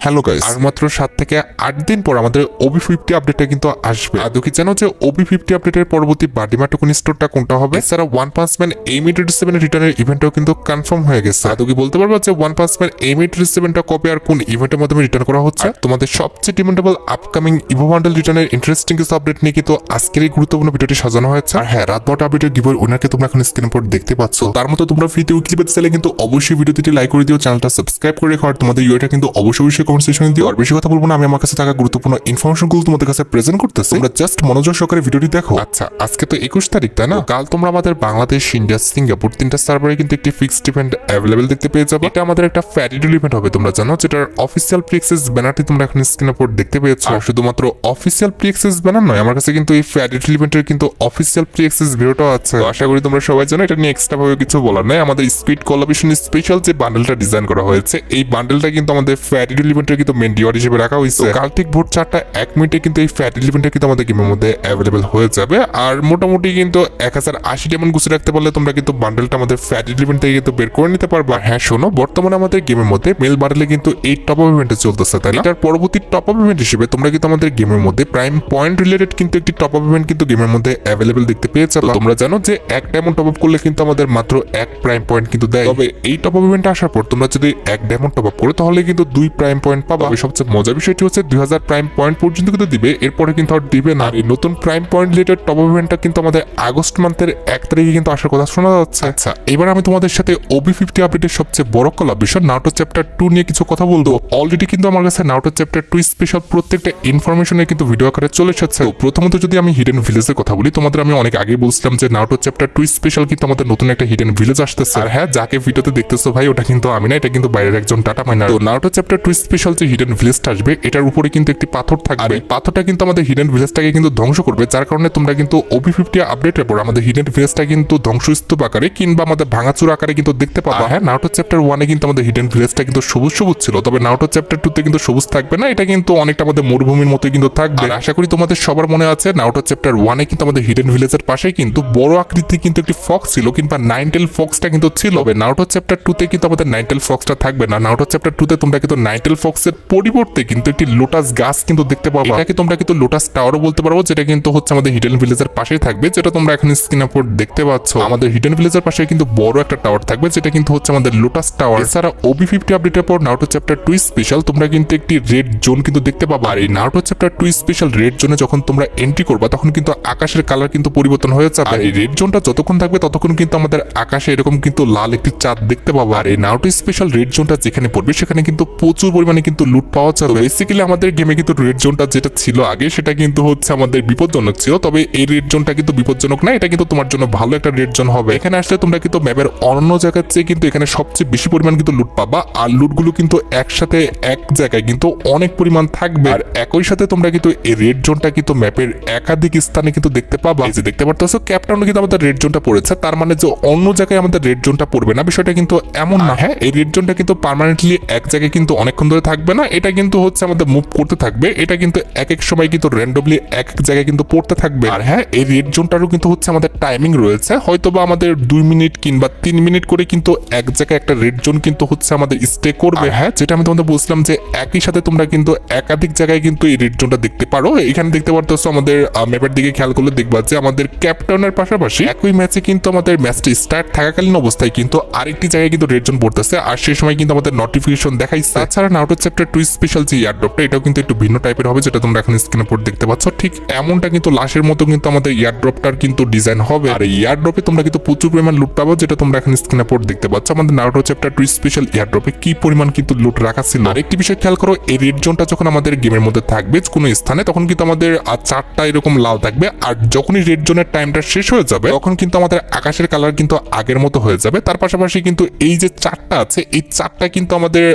Hello guys, আর মাত্র 7 থেকে 8 দিন পর আমাদের OB50 আপডেটটা কিন্তু আসবে। আদৌ কি জানো যে OB50 আপডেটের পরবর্তী বাডিমা টোকেন স্টোরটা কোনটা হবে? এছাড়া ওয়ান পাঞ্চ ম্যান A-Mid87 রিটার্নের ইভেন্টও কিন্তু কনফার্ম হয়ে গেছে। আদৌ কি বলতে পারবো যে ওয়ান পাঞ্চ ম্যান A-Mid87টা কবে আর কোন ইভেন্টের মাধ্যমে রিটার্ন করা হচ্ছে? তোমাদের সবচেয়ে ডিমান্ডেবল আপকামিং ইভো বান্ডেল রিটার্নের ইন্টারেস্টিং কিছু আপডেট নিয়ে কিন্তু আজকের এই গুরুত্বপূর্ণ ভিডিওটি সাজানো হয়েছে। আর হ্যাঁ, রাত 12টা আপডেটের গিভওয়ে উইনারকে তোমরা এখন স্ক্রিনের উপর দেখতে পাচ্ছ। তার মতো তোমরা ফ্রিতে উইকলি পেতে চাইলে কিন্তু অবশ্যই ভিডিওটি লাইক করে দিও, চ্যানেলটা সাবস্ক্রাইব করে রেখো, আর তোমাদের ইউআইটা কিন্তু অবশ্যই কমেন্ট সেকশনে দিও। আর বেশি কথা বলবো না, আমি আমার কাছে থাকা গুরুত্বপূর্ণ ইনফরমেশনগুলো তোমাদের কাছে প্রেজেন্ট করতেছি, তোমরা জাস্ট মনোযোগ সহকারে ভিডিওটি দেখো। আচ্ছা, আজকে তো 21 তারিখ, তাই না? কাল তোমরা আমাদের বাংলাদেশ, ইন্ডিয়া, সিঙ্গাপুর তিনটা সার্ভারে কিন্তু একটি ফিক্সড ইভেন্ট অ্যাভেলেবেল দেখতে পেয়ে যাবে। এটা আমাদের একটা ফ্যারিডল ইভেন্ট হবে, তোমরা জানো, যেটার অফিসিয়াল প্রি-অ্যাক্সেস ব্যানারটি তোমরা এখন স্ক্রিনের উপর দেখতে পেয়েছো। আর শুধুমাত্র অফিসিয়াল প্রি-অ্যাক্সেস ব্যানার নয়, আমার কাছে কিন্তু এই ফ্যারিডল ইভেন্টের কিন্তু অফিসিয়াল প্রি-অ্যাক্সেস ভিডিওটাও আছে। আশা করি তোমরা সবাই জানো, এটা নিয়ে এক্সট্রা ভাবে কিছু বলার নাই। আমাদের স্কুইড কোলাবরেশন স্পেশাল যে বান্ডেলটা ডিজাইন করা হয়েছে, এই বান্ডেলটা কিন্তু আমাদের ফ্যারিডল ইভেন্টের কিন্তু মেন ডিওয়ার হিসেবে রাখা হয়েছে। কাল ঠিক ভোর 4:01 কিন্তু এই ফ্যারিডল ইভেন্টটা কিন্তু আমাদের গেমের মধ্যে অ্যাভেলেবেল হয়ে যাবে। আর মোটামুটি কিন্তু 1080 ডায়মন্ড গুছিয়ে রাখতে পারলে তোমরা কিন্তু বান্ডেলটা আমাদের ফ্যারিডল ইভেন্ট থেকে কিন্তু বের করে নিতে পারবা। হ্যাঁ শোনো, বর্তমানে আমাদের গেমের মধ্যে মেল বান্ডেলে কিন্তু এই টপ আপ ইভেন্টে চলতেছে, তাই না? এটার পরবর্তী টপ আপ ইভেন্ট হিসেবে তোমরা কিন্তু আমাদের গেমের মধ্যে প্রাইম পয়েন্ট রিলেটেড কিন্তু একটি টপ আপ ইভেন্ট কিন্তু গেমের মধ্যে অ্যাভেলেবেল দেখতে পেয়ে যাবে। তোমরা জানো যে 1 ডায়মন্ড টপ আপ করলে কিন্তু আমাদের মাত্র 1 প্রাইম পয়েন্ট কিন্তু দেয়। তবে এই টপ আপ ইভেন্টে আসার পর তোমরা যদি 1 ডায়মন্ড টপ আপ করো তাহলে কিন্তু 2 প্রাইম পয়েন্ট পাবা। সবচেয়ে মজার বিষয়টি হচ্ছে 2000 প্রাইম পয়েন্ট পর্যন্ত কিন্তু দিবে, এরপরে কিন্তু আর দিবে না। এই নতুন prime point related top up ইভেন্টটা কিন্তু আমাদের আগস্ট মান্থের 1 তারিখে কিন্তু আসার কথা শোনা যাচ্ছে। আচ্ছা, এবার আমি তোমাদের সাথে OB50 আপডেটের সবচেয়ে বড় কোলাবরেশন নারুটো চ্যাপ্টার 2 নিয়ে কিছু কথা বলবো। অলরেডি কিন্তু আমার কাছে নারুটো চ্যাপ্টার 2 স্পেশাল প্রত্যেকটা ইনফরমেশনের কিন্তু ভিডিও আকারে চলে এসেছে। প্রথমত যদি আমি হিডেন ভিলেজের কথা বলি, তোমাদের আমি অনেক আগে বলছিলাম যে নারুটো চ্যাপ্টার 2 স্পেশাল কিন্তু আমাদের নতুন একটা হিডেন ভিলেজ আসতেছে। আর হ্যাঁ, যাকে ভিডিওতে দেখতেছো ভাই, ওটা কিন্তু আমি না, এটা কিন্তু বাইরের একজন ডাটা মাইনার। তো নারুটো চ্যাপ্টার 2 স্পেশাল যে হিডেন ভিলেজটা আসবে, এটার উপরে কিন্তু একটি পাথর থাকবে। আর এই পাথরটা কিন্তু আমাদের হিডেন ভিলেজটাকে কিন্তু ধ্বংস করবে, যার কারণে তোমরা কিন্তু OB50 আপডেটের পর আমাদের হিডেন ভিলেজটা কিন্তু ধ্বংসস্তূপ আকারে কিংবা আমাদের ভাঙাচুর আকারে কিন্তু দেখতে পাবো। হ্যাঁ, নারুটো চ্যাপ্টার 1 এ কিন্তু আমাদের হিডেন ভিলেজটা কিন্তু সবুজ সবুজ ছিল, তবে নারুটো চ্যাপ্টার 2 তে কিন্তু সবুজ থাকবে না, এটা কিন্তু অনেকটা আমাদের মরুভূমির মতোই কিন্তু থাকবে। আশা করি তোমাদের সবার মনে আছে নারুটো চ্যাপ্টার 1 এ কিন্তু আমাদের হিডেন ভিলেজের পাশে কিন্তু বড় আকৃতির কিন্তু একটি ফক্স ছিল, কিংবা নাইনটেল ফক্সটা কিন্তু ছিল। তবে নারুটো চ্যাপ্টার 2 তে কিন্তু আমাদের নাইনটেল ফক্সটা থাকবে না। নারুটো চ্যাপ্টার 2 তে তোমরা কিন্তু নাইনটেল ফক্সের পরিবর্তে কিন্তু একটি লোটাস গাছ কিন্তু দেখতে পাবো। এটাকে তোমরা কিন্তু লোটাস টাওয়ারও বলতে পারবো, যেটা কিন্তু হচ্ছে আমাদের হিডেন ভিলেজের পাশেই থাকবে, যেটা তোমরা এখন স্ক্রিনের উপর দেখতে পাচ্ছ। আমাদের হিডেন ভিলেজের পাশে কিন্তু বড় একটা টাওয়ার থাকবে, যেটা কিন্তু হচ্ছে আমাদের লোটাস টাওয়ার। এছাড়া OB50 আপডেটের পর নারুটো চ্যাপ্টার 2 স্পেশাল তোমরা কিন্তু একটি রেড জোন কিন্তু দেখতে পাবা। আর এই নারুটো চ্যাপ্টার 2 স্পেশাল রেড জোনে যখন তোমরা এন্ট্রি করবা, তখন কিন্তু আকাশের কালার কিন্তু পরিবর্তন হয়ে যাবে। আর এই রেড জোনটা যতক্ষণ থাকবে ততক্ষণ কিন্তু আমাদের আকাশে এরকম কিন্তু লাল একটি চাঁদ দেখতে পাবো। আর এই নারুটো স্পেশাল রেড জোনটা যেখানে পড়বে সেখানে কিন্তু প্রচুর পরিমাণে কিন্তু লুট পাওয়া যাবে। বেসিক্যালি আমাদের গেমে কিন্তু রেড জোনটা যেটা ছিল আগে, সেটা কিন্তু হচ্ছে আমাদের বিপজ্জনক ছিল, তবে এই রেড জোনটা কিন্তু বিপজ্জনক না, এটা কিন্তু তোমার জন্য ভালো একটা রেড জোন হবে। এখানে আসলে তোমরা কিন্তু ম্যাপের অন্য জায়গার চেয়ে কিন্তু এখানে সবচেয়ে বেশি পরিমাণ কিন্তু লুট পাবা। আর লুটগুলো কিন্তু একসাথে এক জায়গায় কিন্তু অনেক পরিমাণ থাকবে। আর একই সাথে তোমরা কিন্তু এই রেড জোনটা কিন্তু ম্যাপের একাধিক স্থানে কিন্তু দেখতে পাবা। এই যে দেখতে পারতেছো ক্যাপটাউনে কিন্তু আমাদের রেড জোনটা পড়েছে, তার মানে যে অন্য জায়গায় আমাদের রেড জোনটা পড়বে না, বিষয়টা কিন্তু এমন না। হ্যাঁ, এই রেড জোনটা কিন্তু পার্মানেন্টলি এক জায়গায় কিন্তু অনেকক্ষণ ধরে থাকবে না, এটা কিন্তু হচ্ছে আমাদের মুভ করতে থাকবে। এটা কিন্তু এক এক সময় কিন্তু র্যান্ডমলি এক এক জায়গায় কিন্তু পড়তে থাকবে। আর হ্যাঁ, এই রেড জোনটারও কিন্তু হচ্ছে আমাদের টাইমিং রয়েছে, হয়তোবা আমাদের 2 মিনিট কিংবা 3 মিনিট করে কিন্তু এক জায়গায় একটা রেড জোন কিন্তু হচ্ছে আমাদের স্টে করবে। হ্যাঁ, যেটা আমি তোমাদের বলছিলাম যে একই সাথে তোমরা কিন্তু একাধিক জায়গায় কিন্তু এই রেড জোনটা দেখতে পারো। এখানে দেখতে পারতেছো আমাদের ম্যাপের দিকে খেয়াল করলে দেখবা যে আমাদের ক্যাপটাউনের পাশাপাশি একই ম্যাচে কিন্তু আমাদের ম্যাচটি স্টার্ট থাকাকালীন অবস্থায় কিন্তু আরেকটি জায়গায় কিন্তু রেড জোন পড়তেছে, আর সেই সময় কিন্তু আমাদের নোটিফিকেশন দেখাইছে। তাছাড়া নারুটো চ্যাপ্টার 2 স্পেশাল যে ইয়ারড্রপটা, এটাও কিন্তু একটু ভিন্ন টাইপের হবে, যেটা তোমরা এখন স্ক্রিনের উপর দেখতে পাচ্ছ। ঠিক এমনটা কিন্তু লাশের মতো কিন্তু আমাদের ইয়ারড্রপটার কিন্তু ডিজাইন হবে। আর এই ইয়ারড্রপে তোমরা কিন্তু প্রচুর পরিমাণ লুট পাবো, যেটা তোমরা এখন স্ক্রিনের উপর দেখতে পাচ্ছ। আমাদের নারুটো চ্যাপ্টার 2 স্পেশাল ইয়ারড্রপে কি পরিমাণ কিন্তু লুট রাখা ছিল। আর একটি বিষয় খেয়াল করো, এই রেড জোনটা যখন আমাদের গেমের মধ্যে থাকবে কোনো স্থানে, তখন কিন্তু আমাদের 4টা এরকম লাল থাকবে। আর যখনই রেড জোনের টাইমটা শেষ হয়ে যাবে, তখন কিন্তু আমাদের আকাশের কালার কিন্তু আগের মতো হয়ে যাবে। তার পাশাপাশি কিন্তু এই যে 4টা আছে, এই 4টা কিন্তু আমাদের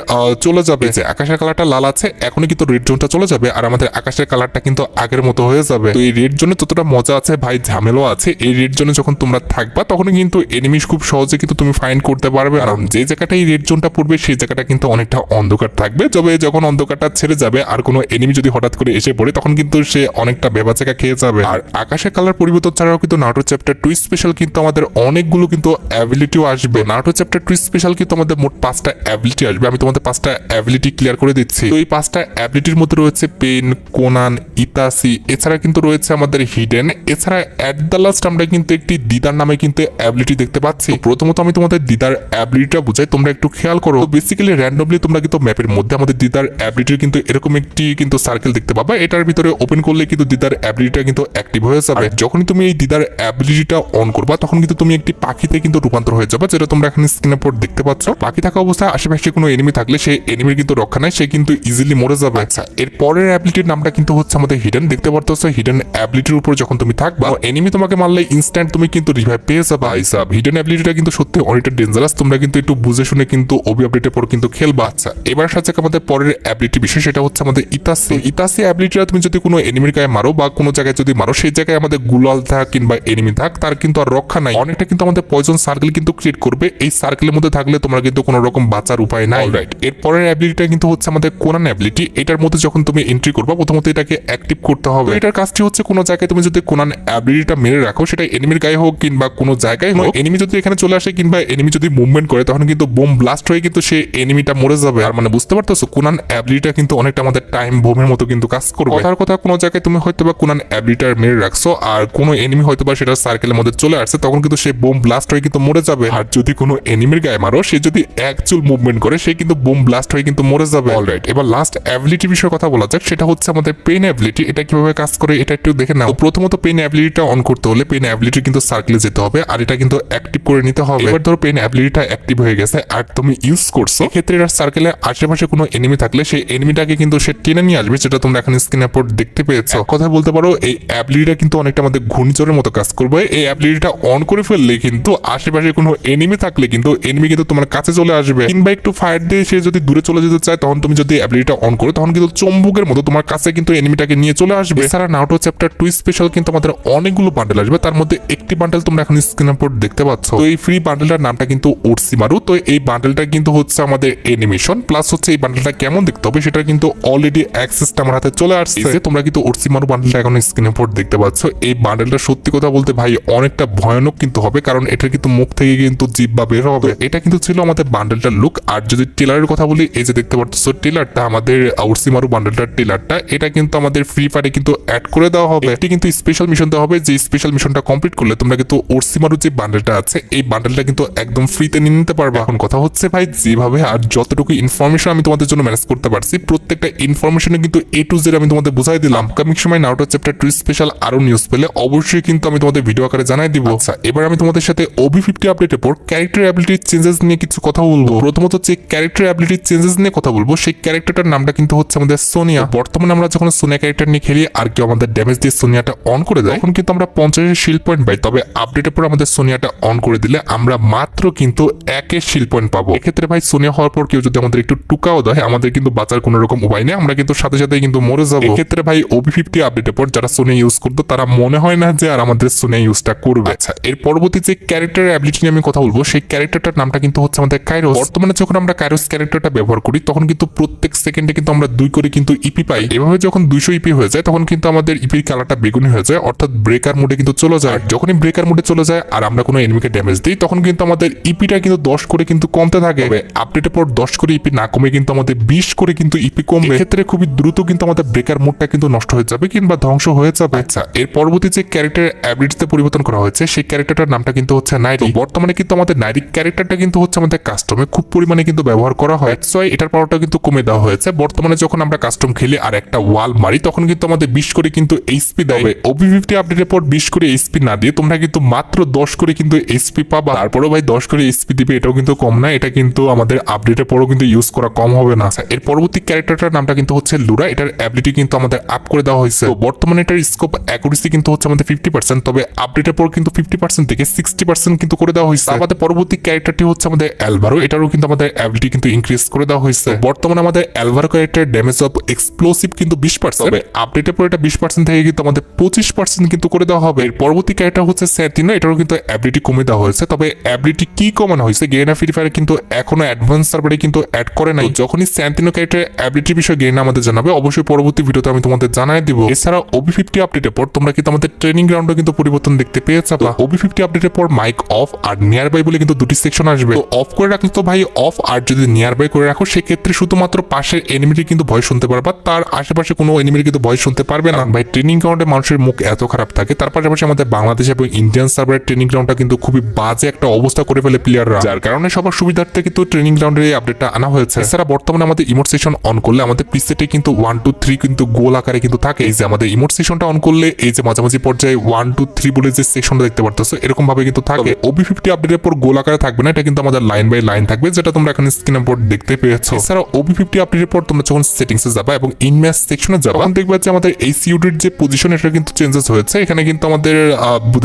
চলে যাবে। যে আকাশের কালারটা লাল আছে, এখনই কিন্তু রেড জোনটা চলে যাবে, আর আমাদের আকাশের কালারটা কিন্তু আগের মতো হয়ে যাবে। তো এই রেড জোনে যতটা মজা আছে ভাই, ঝামেলাও আছে। এই রেড জোনে যখন তোমরা থাকবা, তখন কিন্তু এনিমিস খুব সহজে কিন্তু তুমি ফাইন্ড করতে পারবে। কারণ যে জায়গাটা এই রেড জোনটা পড়বে, সেই জায়গাটা কিন্তু অনেকটা অন্ধকার থাকবে। তবে যখন অন্ধকারটা ছেড়ে যাবে আর কোনো এনিমি যদি হঠাৎ করে এসে পড়ে, তখন কিন্তু সে অনেকটা বেবাচেকা খেয়ে যাবে। আর আকাশের কালার পরিবর্তন ছাড়াও কিন্তু নারুটো চ্যাপ্টার 2 স্পেশাল কিন্তু আমাদের অনেকগুলো কিন্তু অ্যাবিলিটিও আসবে। নারুটো চ্যাপ্টার 2 স্পেশাল কিন্তু আমাদের মোট 5টা অ্যাবিলিটি আসবে। আমি তোমাদের 5টা অ্যাবিলিটি ক্লিয়ার করে দিচ্ছি। তো এই 5টা অ্যাবিলিটির মধ্যে রয়েছে পেন, কোনান, ইতাসি, এছাড়া কিন্তু রয়েছে আমাদের হিডেন। এছাড়া এট দ্য লাস্ট আমরা কিন্তু একটি দিদার নামে কিন্তু অ্যাবিলিটি দেখতে পাচ্ছি। প্রথমত আমি তোমাদের দিদার অ্যাবিলিটিটা বুঝাই, তোমরা একটু খেয়াল করো। বেসিক্যালি র্যান্ডমলি তোমরা কিন্তু ম্যাপের মধ্যে আমাদের দিদার অ্যাবিলিটির কিন্তু এরকম একটি কিন্তু সার্কেল দেখতে পাবা। এটার ভিতরে ওপেন করলে কিন্তু দিদার অ্যাবিলিটিটা কিন্তু অ্যাক্টিভ হয়ে যাবে। যখনই তুমি এই দিদার অ্যাবিলিটিটা অন করবা তখন কিন্তু তুমি একটি পাখিতে কিন্তু রূপান্তর হয়ে যাবে, যেটা তোমরা এখানে স্ক্রিনের উপর দেখতে পাচ্ছ। পাখি থাকা অবস্থায় আশেপাশে কোনো এনিমি থাকলে সেই এনিমির কিন্তু রক্ষা নাই, সে কিন্তু ইজিলি মরে যাবে। আচ্ছা, এর পরের অ্যাবিলিটির নামটা কিন্তু হচ্ছে আমাদের হিডেন। দেখতে পাচ্ছ হিডেন অ্যাবিলিটির উপর যখন তুমি থাকবা এনিমি তোমাকে মারলে ইনস্ট্যান্ট তুমি কিন্তু রিভাইভ পেয়ে যাবে। আইসা হিডেন অ্যাবিলিটিটা কিন্তু সত্যি অনেকটা ডেঞ্জারাস, তোমরা কিন্তু একটু বুঝে শুনে কিন্তু ওবি আপডেটের পর কিন্তু খেলবা। আচ্ছা, এবার সাথে আমাদের পরের অ্যাবিলিটি বিষয়, সেটা হচ্ছে আমাদের ইতাসি। ইতাসি অ্যাবিলিটিটা তুমি যদি কোনো এনিমির গায়ে মারো বা কোনো জায়গায় যদি মারো, সেই জায়গায় আমাদের গুলাল থাক কিংবা এনিমি থাক তার কিন্তু আর রক্ষা নাই, অনেকটা কিন্তু আমাদের পয়জন সার্কেল কিন্তু ক্রিয়েট করবে। এই সার্কেলের মধ্যে থাকলে তোমরা কিন্তু কোনো রকম বাঁচার উপায় নাই। রাইট, এর পরের অ্যাবিলিটিটা কিন্তু হচ্ছে আমাদের কোনান অ্যাবিলিটি। এটার মধ্যে যখন তুমি এন্ট্রি করবা প্রথমত এটাকে অ্যাক্টিভ করতে হবে। এটার কাজটি হচ্ছে কোনো জায়গায় তুমি যদি কোনান অ্যাবিলিটিটা মেরে রাখো, সেটা এনিমির গায়ে হোক কিংবা কোনো জায়গায় হোক, এনিমি যদি এখানে চলে আসে কিংবা এনিমি যদি মুভমেন্ট করে তখন কিন্তু বোম ব্লাস্ট হয়ে কিন্তু সে এনিমিটা মরে যাবে। আর মানে বুঝতে পারতেছো কোনান অ্যাবিলিটিটা কিন্তু অনেকটা আমাদের টাইম বোমের মতো কিন্তু কাজ করবে। কথার কথা কোনো জায়গায় তুমি হয়তো বা কোনান অ্যাবিলিটিটা মেরে রাখছো আর কোনো এনিমি হয়তো বা সেটা সার্কেলের মধ্যে চলে আসছে, তখন কিন্তু সে বোম ব্লাস্ট হয়ে কিন্তু মরে যাবে। আর যদি কোনো এনিমির গায়ে মারো, সে যদি অ্যাকচুয়াল মুভমেন্ট করে সে কিন্তু বোম ব্লাস্ট হয়ে কিন্তু মরে যাবে। অলরাইট, এবার লাস্ট অ্যাবিলিটি বিষয়ে কথা বলা যাক, সেটা হচ্ছে আমাদের পেন অ্যাবিলিটি। এটা কিভাবে কাজ করে এটা একটু দেখে নাও। প্রথমত পেন অ্যাবিলিটিটা অন করতে হলে পেন অ্যাবিলিটি কিন্তু সার্কেলে যেতে হবে আর এটা কিন্তু অ্যাক্টিভ করে নিতে হবে। এবার ধরো পেন অ্যাবিলিটিটা অ্যাক্টিভ হয়ে গেছে আর তুমি ইউজ করছো, এক্ষেত্রে এর সার্কেলের আশেপাশে কোনো এনিমি থাকলে সেই এনিমিটাকে কিন্তু সে টেনে নিয়ে আসবে, যেটা তোমরা এখানে স্ক্রিনের উপর দেখতে পেয়েছো। কথা বলতে পারো এই অ্যাবিলিটিটা কিন্তু অনেকটা আমাদের ঘূর্ণিঝড়ের মতো কাজ করবে। এই অ্যাবিলিটিটা অন করে ফেললে কিন্তু আশেপাশে কোনো এনিমি থাকলে কিন্তু এনিমি কিন্তু তোমার কাছে চলে আসবে, কিংবা একটু ফায়ার দিয়ে সে যদি দূরে চলে যেতে চায় তখন তুমি যদি অ্যাবিলিটিটা অন করো তখন কিন্তু চম্বুকের মতো তোমার কাছে কিন্তু এনিমিটাকে নিয়ে চলে আসবে। এছাড়া নারুটো চ্যাপ্টার 2 স্পেশাল কিন্তু আমাদের অনেকগুলো বান্ডেল আসবে, তার মধ্যে একটি বান্ডেল তোমরা এখন স্ক্রিনের উপর দেখতে পাচ্ছ। তো এই ফ্রি বান্ডেলটার নামটা কিন্তু ওরসিমারু। তো এই বান্ডেলটা কিন্তু হচ্ছে আমাদের অ্যানিমেশন প্লাস হচ্ছে এই বান্ডেলটা কেমন দেখতে হবে সেটা কিন্তু অলরেডি অ্যাক্সেসটা আমার হাতে চলে আসছে। তোমরা কিন্তু ওরসিমারু বান্ডেলটা এখন স্ক্রিনের উপর দেখতে পাচ্ছ। এই বান্ডেলটা সত্যি কথা বলতে ভাই অনেকটা ভয়ানক কিন্তু হবে, কারণ এটা কিন্তু মুখ থেকে কিন্তু জিব্বা বের হবে। এটা কিন্তু ছিল আমাদের বান্ডেলটার লুক। আর যদি টেলারের কথা বলি, এই যে দেখতে পাচ্ছ টেলারটা, আমাদের ওরসিমারু বান্ডেলটার টেলারটা, এটা কিন্তু আমাদের ফ্রি ফায়ারে কিন্তু অ্যাড করে দেওয়া হবে। এটি কিন্তু স্পেশাল মিশন দেওয়া হবে, যে স্পেশাল মিশনটা কমপ্লিট করলে তোমরা কিন্তু ওরসিমারু যে বান্ডেলটা আছে এই বান্ডেলটা কিন্তু একদম ফ্রিতে নিয়ে নিতে পারবে। এখন কথা হচ্ছে ভাই, যেভাবে আর যতটুকু ইনফরমেশন আমি তোমাদের জন্য ম্যানেজ করতে পারছি, প্রত্যেকটা ইনফরমেশনে কিন্তু A to Z আমি তোমাদের বুঝাই দিলাম। আপকামিং সময় নারুটো চ্যাপ্টার 2 স্পেশাল আরো নিউজ পেলে অবশ্যই কিন্তু আমি তোমাদের ভিডিও আকারে জানাই দিব। আচ্ছা, এবার আমি তোমাদের সাথে OB50 আপডেটের পর ক্যারেক্টার অ্যাবিলিটি চেঞ্জেস নিয়ে কিছু কথা বলবো। প্রথমত যে ক্যারেক্টার অ্যাবিলিটি চেঞ্জেস নিয়ে কথা বলবো, সেই ক্যারেক্টারটার নামটা কিন্তু হচ্ছে আমাদের সোনিয়া। বর্তমানে আমরা যখন সোনিয়া ক্যারেক্টার নিয়ে খেলি আর কেউ আমাদের ড্যামেজ দিয়ে সোনিয়াটা অন করে দেয়, তখন কিন্তু আমরা 50 শিল্ড পয়েন্ট পাই। তবে আপডেটের পর আমাদের সোনিয়াটা অন করে দিলে আমরা মাত্র কিন্তু 1 শিল্ড পয়েন্ট পাবো। এক্ষেত্রে ভাই সোনিয়া হওয়ার পর কেউ যদি আমাদের একটু টুকাও দেয়, আমাদের কিন্তু বাঁচার কোনো রকম উপায় নেই, আমরা কিন্তু সাথে সাথে কিন্তু মরে যাবো। এক্ষেত্রে ভাই OB50 আপডেটের পর যারা সোনিয়া ইউজ করতো তারা মনে হয় না যে আর আমাদের সোনিয়া ইউজটা করবে। আচ্ছা, এর পরবর্তী যে ক্যারেক্টার অ্যাবিলিটি নিয়ে আমি কথা বলবো, সেই ক্যারেক্টারটার নামটা কিন্তু হচ্ছে আমাদের কাইরোস। বর্তমানে যখন আমরা কাইরোস ক্যারেক্টারটা ব্যবহার করি তখন কিন্তু প্রত্যেক সেকেন্ডে কিন্তু আমরা 2 করে কিন্তু ইপি পাই। এভাবে যখন 200 ইপি হয়ে যায় তখন কিন্তু আমাদের ইপির কালারটা বেগুনি হয়ে যায়, অর্থাৎ ব্রেকার মোডে কিন্তু চলে যায়। যখনই ব্রেকার মোডে চলে যায় আর আমরা কোনো এনিমিকে ড্যামেজ দিই তখন কিন্তু আমাদের ইপিটা কিন্তু 10 করে কিন্তু কমতে থাকে। আপডেটের পর 10 করে ইপি না কমে কিন্তু আমাদের 20 করে কিন্তু ইপি কমবে। এক্ষেত্রে খুবই দ্রুত কিন্তু আমাদের ব্রেকার মোডটা কিন্তু নষ্ট হয়ে যাবে কিংবা ধ্বংস হয়ে যাবে। আচ্ছা, এর পরবর্তী যে ক্যারেক্টার অ্যাবিলিটিতে পরিবর্তন করা হয়েছে সেই ক্যারেক্টারটার নামটা কিন্তু হচ্ছে নাইরি। বর্তমানে কিন্তু আমাদের নাইরি ক্যারেক্টারটা কিন্তু হচ্ছে আমাদের কাস্টমে খুব পরিমাণে কিন্তু ব্যবহার করা হয়, সো এটার পাওয়ারটা কিন্তু কমে দেওয়া হয়েছে। বর্তমানে যখন আমরা কাস্টম খেলি আর একটা ওয়াল মারি তখন কিন্তু আমাদের 20 করে কিন্তু এইচপি দেয়। OB50 আপডেটের পর 20 করে এইচপি না দিয়ে তোমরা কিন্তু মাত্র 10 করে কিন্তু এইচপি পাবা। তারপরেও ভাই 10 করে এইচপি দিবে, এটাও কিন্তু কম না, এটা কিন্তু আমাদের আপডেটের পরও কিন্তু ইউজ করা কম হবে না। এর পরবর্তী ক্যারেক্টারটার নামটা কিন্তু হচ্ছে লুরা। এটার অ্যাবিলিটি কিন্তু আমাদের আপ করে দেওয়া হয়েছে। তো বর্তমানে এটার স্কোপ অ্যাকুরেসি কিন্তু হচ্ছে আমাদের 50%, তবে আপডেটের পর কিন্তু 50% থেকে 60% কিন্তু করে দেওয়া হয়েছে। আমাদের পরবর্তী ক্যারেক্টারটি হচ্ছে আমাদের অ্যালভারো। এটারও কিন্তু আমাদের অ্যাবিলিটি কিন্তু ইনক্রিজ করে দেওয়া হয়েছে। বর্তমানে আমাদের অ্যালভারো ক্যারেক্টার ড্যামেজ অফ এক্সপ্লোসিভ কিন্তু 20%, তবে আপডেটের পর এটা 20% থেকে কিন্তু আমাদের 25% কিন্তু করে দেওয়া হবে। এর পরবর্তী ক্যারেক্টার হচ্ছে স্যান্টিনো, এটারও কিন্তু অ্যাবিলিটি কমে দেওয়া হয়েছে, তবে অ্যাবিলিটি কি কমানো হয়েছে গেরিনা ফ্রি ফায়ার কিন্তু এখনো অ্যাডভান্স সার্ভারে কিন্তু অ্যাড করে নাই। যখনই স্যান্টিনো ক্যারেক্টার অ্যাবিলিটির বিষয়ে গেরিনা আমাদের জানাবে, অবশ্যই পরবর্তী ভিডিওতে আমি তোমাদের জানাই দিব। এছাড়া OB50 আপডেটের পর তোমরা কিন্তু আমাদের ট্রেনিং গ্রাউন্ডে কিন্তু পরিবর্তন দেখতে পেয়ে যাবে। OB50 আপডেটের পর মাইক অফ আর নিয়ার বাই বলে কিন্তু দুটি সেকশন আসবে। তো অফ করে রাখলে তো ভাই অফ, আর যদি নিয়ার বাই করে রাখো সেক্ষেত্রে শুধুমাত্র পাশের এনিমিটি কিন্তু ভয় শুনতে পারবা, তার আশেপাশে কোনো এনিমিটি কিন্তু ভয় শুনতে পারবে না। ভাই ট্রেনিং গ্রাউন্ডে মানুষের মুখ এত খারাপ থাকে, তার পাশাপাশি আমাদের বাংলাদেশ এবং ইন্ডিয়ান সার্ভারের ট্রেনিং গ্রাউন্ডটা কিন্তু খুবই বাজে একটা অবস্থা করে ফেলে প্লেয়াররা, যার কারণে সবার সুবিধার্থে কিন্তু ট্রেনিং গ্রাউন্ডের এই আপডেটটা আনা হয়েছে। এছাড়া বর্তমানে আমাদের ইমোট সেশন অন করলে আমাদের প্রিসেটে কিন্তু 1 2 3 কিন্তু গোল আকারে কিন্তু থাকে। এই যে আমাদের ইমোট সেশনটা অন করলে এই যে মাঝামাঝি পর্যায়ে 1 2 3 বলে যে সেকশনটা দেখতে পারতেছো এরকম ভাবে কিন্তু থাকে। OB50 আপডেটের পর গোল আকারে থাকবে না, এটা কিন্তু আমাদের লাইন বাই লাইন থাকবে, যেটা তোমরা এখানে স্ক্রিনের উপর দেখতে পেয়েছো। এছাড়া OB50 আপডেটের পর তোমরা যখন সেটিংসে যাবা এবং ইন ম্যাচ সেকশনে যাবা তখন দেখবা যে আমাদের এই সিউডির যে পজিশন এটা কিন্তু চেঞ্জেস হয়েছে। এখানে কিন্তু আমাদের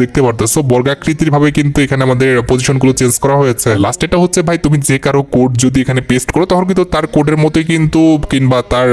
দেখতে পারতেছো বর্গাকৃতির ভাবে কিন্তু এখানে আমাদের পজিশনগুলো চেঞ্জ করা হয়েছে। লাস্ট এটা হচ্ছে ভাই তুমি যে কারো কোড যদি এখানে পেস্ট করো তখন কিন্তু তার কোডের মতোই কিন্তু কিংবা তার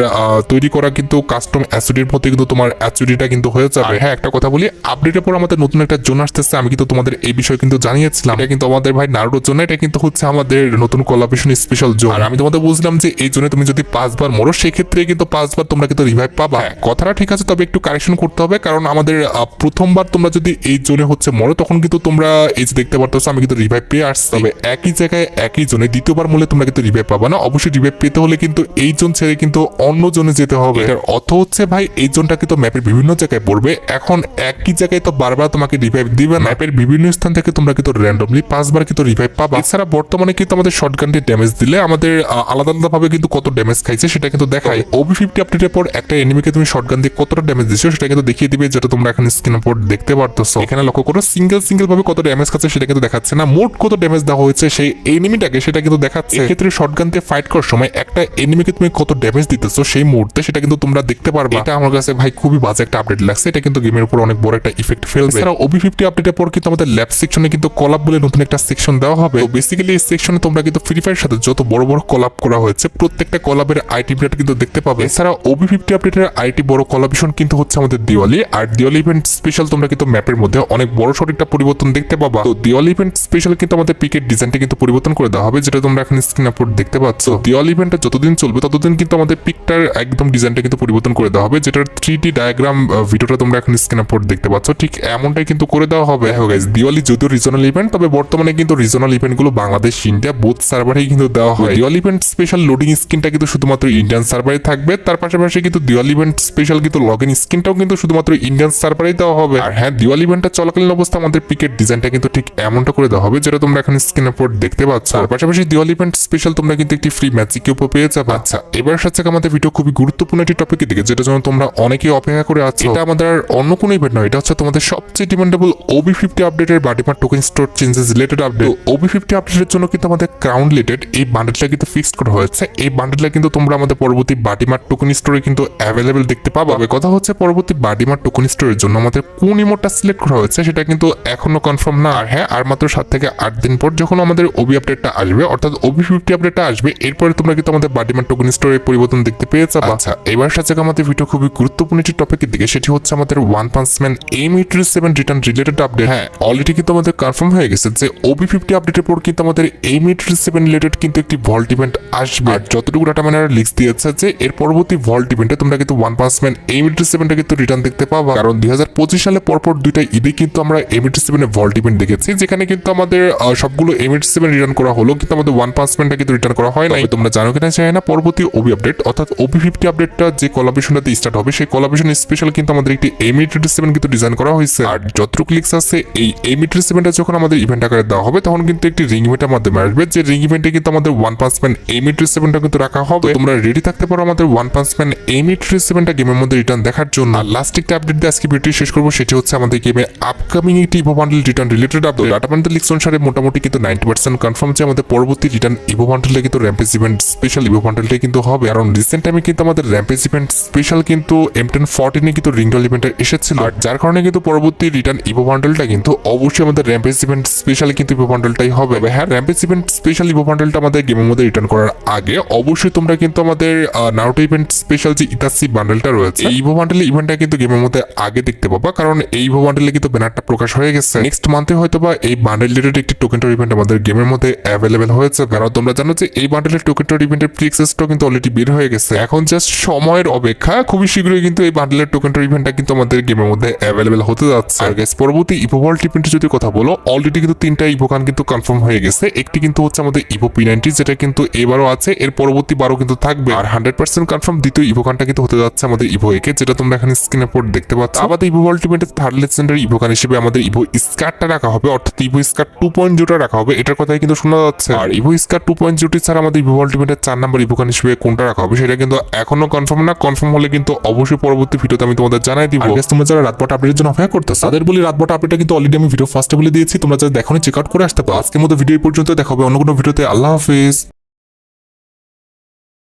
তৈরি করা কিন্তু কাস্টম অ্যাসিডির মতো কিন্তু তোমার অ্যাসিডিটা কিন্তু হয়ে যাবে। হ্যাঁ একটা কথা বলি, আপডেটের পর আমাদের নতুন একটা জোন আসতেছে, আমি কিন্তু তোমাদের এই বিষয়ে কিন্তু জানিয়েছিলাম। এটা কিন্তু আমাদের ভাই নারুটোর জন্য, এটা কিন্তু হচ্ছে আমাদের নতুন কোলাবরেশন স্পেশাল জোন। আর আমি তোমাদের বলছিলাম যে এই জোনে তুমি যদি 5 বার মরো সেক্ষেত্রে কিন্তু 5 বার তোমরা কিন্তু রিভাইভ পাবা। কথাটা ঠিক আছে, তবে একটু কারেকশন করতে হবে, কারণ আমাদের প্রথমবার তোমরা যদি এই জোনে হচ্ছে মরো তখন কিন্তু তোমরা এই যে দেখতে পারতেছো আমি কিন্তু রিভাইভ পেয়ে আসছি, তবে একই জায়গায় একই জোনে দ্বিতীয়বার মরলে তোমরা কিন্তু রিভাইভ পাবা না। অবশ্যই রিভাইভ পেতে হলে কিন্তু এই জোন ছেড়ে কিন্তু অন্য জোনে যেতে হবে। এর অর্থ হচ্ছে ভাই এই জোনটা কিন্তু ম্যাপের বিভিন্ন জায়গায় পড়বে, এখন একই জায়গায় তো বারবার তোমাকে রিভাইভ দিবে না। ম্যাপের বিভিন্ন স্থান থেকে তোমরা কিন্তু র্যান্ডমলি 5 বার কিন্তু রিভাইভ পাবা। এছাড়া বর্তমানে কিন্তু আমাদের শটগান দিয়ে ড্যামেজ দিলে আমাদের আলাদা আলাদা ভাবে কিন্তু কত ড্যামেজ খাইছে সেটা কিন্তু দেখায়। OB50 আপডেটের পর একটা এনিমিকে তুমি শটগান দিয়ে কতটা ড্যামেজ দিছো সেটা কিন্তু দেখিয়ে দিবে, যেটা তোমরা এখন স্ক্রিনের উপর দেখতে পারতেছো। এখানে লক্ষ্য করো সিঙ্গেল ভাবে কত ড্যামেজ খাচ্ছে সেটা কিন্তু দেখাচ্ছে না, মোট কত ড্যামেজ দেওয়া হয়েছে সেই এনিমিটাকে সেটা কিন্তু দেখাচ্ছে। এক্ষেত্রে শটগান দিয়ে ফাইট করার সময় একটা এনিমিকে তুমি কত ড্যামেজ দিতেছো সেই মুহূর্তে সেটা কিন্তু তোমরা দেখতে পারবে। এটা আমার কাছে ভাই খুবই বাজে একটা আপডেট লাগছে, এটা কিন্তু গেমের উপর অনেক বড় একটা ইফেক্ট ফেলবে। এছাড়া OB50 আপডেটের পর কিন্তু আমাদের ল্যাব সেকশনে কিন্তু কলাপ বলে নতুন একটা সেকশন দেওয়া হবে। তো বেসিক্যালি এই সেকশনে তোমরা কিন্তু ফ্রি ফায়ারের সাথে যত বড় বড় কলাপ করা হয়েছে প্রত্যেকটা কলাপের আইটি বিরাট কিন্তু দেখতে পাবে। এছাড়া OB50 আপডেটের আইটি বড় কলাবিশন কিন্তু হচ্ছে আমাদের দিওয়ালি, আর দিওয়ালি ইভেন্ট স্পেশাল তোমরা কিন্তু ম্যাপের মধ্যে অনেক বড় সড় একটা পরিবর্তন দেখতে পাবা। তো দিওয়ালি ইভেন্ট স্পেশাল কিন্তু আমাদের পিকের ডিজাইনটা কিন্তু পরিবর্তন করে দেওয়া হবে, যেটা তোমরা এখন স্ক্রিন আপলোড দেখতে পাচ্ছ। দিওয়ালি ইভেন্টটা যতদিন চলবে ততদিন কিন্তু আমাদের পিকটার একদম ডিজাইনটা কিন্তু পরিবর্তন করে দেওয়া হবে, যেটার 3D ডায়াগ্রাম ভিডিওটা তোমরা এখন স্ক্রিন আপলোড দেখতে পাচ্ছ, ঠিক এমনটাই কিন্তু করে দেওয়া হবে। হ্যাঁ গাইস, দিওয়ালি যদিও রিজনাল ইভেন্ট, তবে বর্তমানে কিন্তু রিজনাল ইভেন্ট গুলো বাংলাদেশ ইন্ডিয়া বোথ সার্ভারেই কিন্তু দেওয়া হয়। দিওয়ালি ইভেন্ট স্পেশাল লোডিং স্ক্রিনটা কিন্তু শুধুমাত্র ইন্ডিয়ান সার্ভারে থাকবে, তার পাশাপাশি কিন্তু দিওয়ালি ইভেন্ট স্পেশাল কিন্তু লগইন স্ক্রিনটাও কিন্তু শুধুমাত্র ইন্ডিয়ান সার্ভারেই দেওয়া হবে। আর হ্যাঁ, দিওয়ালি ইভেন্টটা চলাকালীন অবস্থা আমাদের পিকের ডিজাইনটা কিন্তু ঠিক এমনটা করে দেওয়া হবে, যেটা তোমরা এখন স্ক্রিন আপলোড দেখতে পাচ্ছ। আর পাশাপাশি দিওয়ালি ইভেন্ট স্পেশাল তোমরা কিন্তু একটি ফ্রি ম্যাজিক কিউবও পেয়ে যাবে। আচ্ছা, এবার সাথে আমাদের ভিডিও খুবই গুরুত্বপূর্ণ একটি টপিকের দিকে, যেটা জন্য তোমরা অনেকেই অপেক্ষা করে আছো। এটা আমাদের আর অন্য কোনো ইভেন্ট নয়, এটা হচ্ছে তোমাদের সবচেয়ে ডিমান্ডেবল OB50 আপডেটের বাডিমার token store changes related update. OB50 আপডেটের জন্য কিন্তু আমাদের ক্রাউন রিলেটেড এই বান্ডেলটা কিন্তু ফিক্সড করা হয়েছে। এই বান্ডেলটা কিন্তু তোমরা আমাদের পরবর্তী বাডিমার টোকেন স্টোরে কিন্তু অ্যাভেলেবেল দেখতে পাবা। কথা হচ্ছে পরবর্তী বাডিমার টোকেন স্টোরের জন্য আমাদের কোন ইমোটটা সিলেক্ট করা হয়েছে সেটা কিন্তু এখনো কনফার্ম না। আর হ্যাঁ, আর মাত্র 7 থেকে 8 দিন পর যখন আমাদের ওবি আপডেটটা আসবে, অর্থাৎ OB50 আপডেটটা আসবে, এরপরে তোমরা কিন্তু আমাদের বাডিমার টোকেন স্টোরে পরিবর্তন দেখতে পেয়ে যাবে। আচ্ছা, এবার সাথে আমাদের ভিডিও খুবই গুরুত্বপূর্ণ একটি টপিকের দিকে, সেটি হচ্ছে আমাদের one punch man AM837 return related update. হ্যাঁ, অলরেডি কিন্তু আমাদের কনফার্ম হয়ে গেছে যে OB50 আপডেটের পর কিন্তু আমাদের AM837 রিলেটেড কিন্তু একটি ভল্ট ইভেন্ট আসবে। আর যতটুকু ডাটা ম্যানার লিস্ট দিয়েছে যে এর পরবর্তী ভল্ট ইভেন্টে তোমরা কিন্তু ওয়ান পাঞ্চ ম্যান AM837টা কিন্তু রিটার্ন দেখতে পাবা। কারণ 2025 সালে পরপর দুইটা ঈদে কিন্তু আমরা AM837 এর ভল্ট ইভেন্ট দেখেছি, যেখানে কিন্তু আমাদের সবগুলো AM837 রিটার্ন করা হলো, কিন্তু আমাদের ওয়ান পাঞ্চ ম্যানটা কিন্তু রিটার্ন করা হয় না। তোমরা জানো কিনা চাই না, পরবর্তী ওবি আপডেট অর্থাৎ OB50 আপডেটটা যে কোলাবরেশনটাতে স্টার্ট হবে সেই কোলাবরেশন স্পেশাল কিন্তু আমাদের একটি AM837 কিন্তু ডিজাইন করা হয়েছে। আর যতটুকু লিক্স আছে এই AM837টা যখন আমাদের ইভেন্ট আকারে দেওয়া হবে তখন কিন্তু একটি রিং ইভেন্টের মাধ্যমে আসবে, যে রিং ইভেন্টে কিন্তু আমাদের ওয়ান পাঞ্চ ম্যান AM837টা কিন্তু রাখা হবে। তোমরা রেডি থাকতে পারো আমাদের ওয়ান পাঞ্চ ম্যান AM837টা গেমের মধ্যে রিটার্ন দেখার জন্য। আর লাস্ট একটা আপডেট দিয়ে আজকে ভিডিওটি শেষ করবো, সেটি হচ্ছে আমাদের গেমে আপকামিং একটি evo bundle return related update. Data bundle leaks অনুসারে মোটামুটি কিন্তু 90% কনফার্ম যে আমাদের পরবর্তী রিটার্ন ইভো বান্ডেলটা কিন্তু র্যাম্পেজ ইভেন্ট স্পেশাল ইভো বান্ডেলটাই কিন্তু হবে। কারণ রিসেন্ট টাইমে কিন্তু আমাদের র্যাম্পেজ ইভেন্ট স্পেশাল কিন্তু M1014 এ কিন্তু রিংডল ইভেন্টে এসেছিল, আর যার কারণে কিন্তু পরবর্তী রিটার্ন ইভো বান্ডেলটা কিন্তু অবশ্যই আমাদের র্যাম্পেজ ইভেন্ট স্পেশাল কিন্তু ইভো বান্ডেলটাই হবে। হ্যাঁ, র্যাম্পেজ ইভেন্ট স্পেশাল ইভো বান্ডেলটা আমাদের গেমের মধ্যে রিটার্ন করার আগে অবশ্যই তোমরা কিন্তু আমাদের নারুটো ইভেন্ট স্পেশাল যে ইতাসি বান্ডেলটা বান্ডেলটা রয়েছে। এই ইভো বান্ডেল ইভেন্টটা কিন্তু গেমের মধ্যে আগে দেখতে পাবা, কারণ এই ইভো বান্ডেলে কিন্তু ব্যানারটা প্রকাশ হয়ে গেছে। নেক্সট মান্থে হয়তো বা এই বান্ডেল রিলেটেড একটি টোকেন টোর ইভেন্ট আমাদের গেমের মধ্যে অ্যাভেলেবেল হয়েছে। কারণ তোমরা জানো যে এই বান্ডেলের টোকেন টোর ইভেন্টের প্রি অ্যাক্সেসটাও কিন্তু অলরেডি বের হয়ে গেছে। এখন জাস্ট সময়ের অপেক্ষা, খুবই শীঘ্রই কিন্তু এই বান্ডেলের টোকেন টোর ইভেন্টটা কিন্তু আমাদের গেমের মধ্যে অ্যাভেলেবেল হতে যাচ্ছে। আর গাইস, পরবর্তী ইভো ওয়ার্ল্ড ইভেন্টের যদি কথা বলো, অলরেডি কিন্তু 3টা ইভো গান কিন্তু কনফার্ম হয়ে গেছে। একটি কিন্তু হচ্ছে আমাদের ইভো P90, যেটা কিন্তু এবারও আছে, এর পরবর্তী বারও কিন্তু থাকবে। আর 100% কনফার্ম দ্বিতীয় ইভো গানটা কিন্তু হতে যাচ্ছে আমাদের ইভো AK, যেটা তোমরা এখানে স্ক্রিনে পড়ে দেখতে পাচ্ছ। আমাদের ইভো ওয়ার্ল্ড ইভেন্টের থার্ড লেজেন্ডারি ইভো গান হিসেবে আমাদের ইভো স্কারটা রাখা হবে, অর্থাৎ ইভো স্কার 2.0টা রাখা হবে, এটার কথাই কিন্তু শোনা যাচ্ছে। আর ইভো স্কার 2.0টি ছাড়া আমাদের ইভো ওয়ার্ল্ড ইভেন্টের 4 নম্বর ইভো গান হিসেবে কোনটা রাখা হবে সেটা কিন্তু এখনো কনফার্ম না। কনফার্ম হলে কিন্তু অবশ্যই পরবর্তী ভিডিওতে আমি তোমাদের জানাই দিব। তোমরা যারা রাতবট আপডেটের জন্য অপেক্ষা করতেছো, তাদের বলি রাতবট আপডেটটা কিন্তু অলরেডি আমি ভিডিও ফার্স্টে বলে দিয়েছি, তোমরা যারা দেখোনি চেক আউট করে আসতে পারো। আজকের মতো ভিডিও পর্যন্ত, দেখা হবে অন্য কোনো ভিডিওতে। আল্লাহ হাফেজ।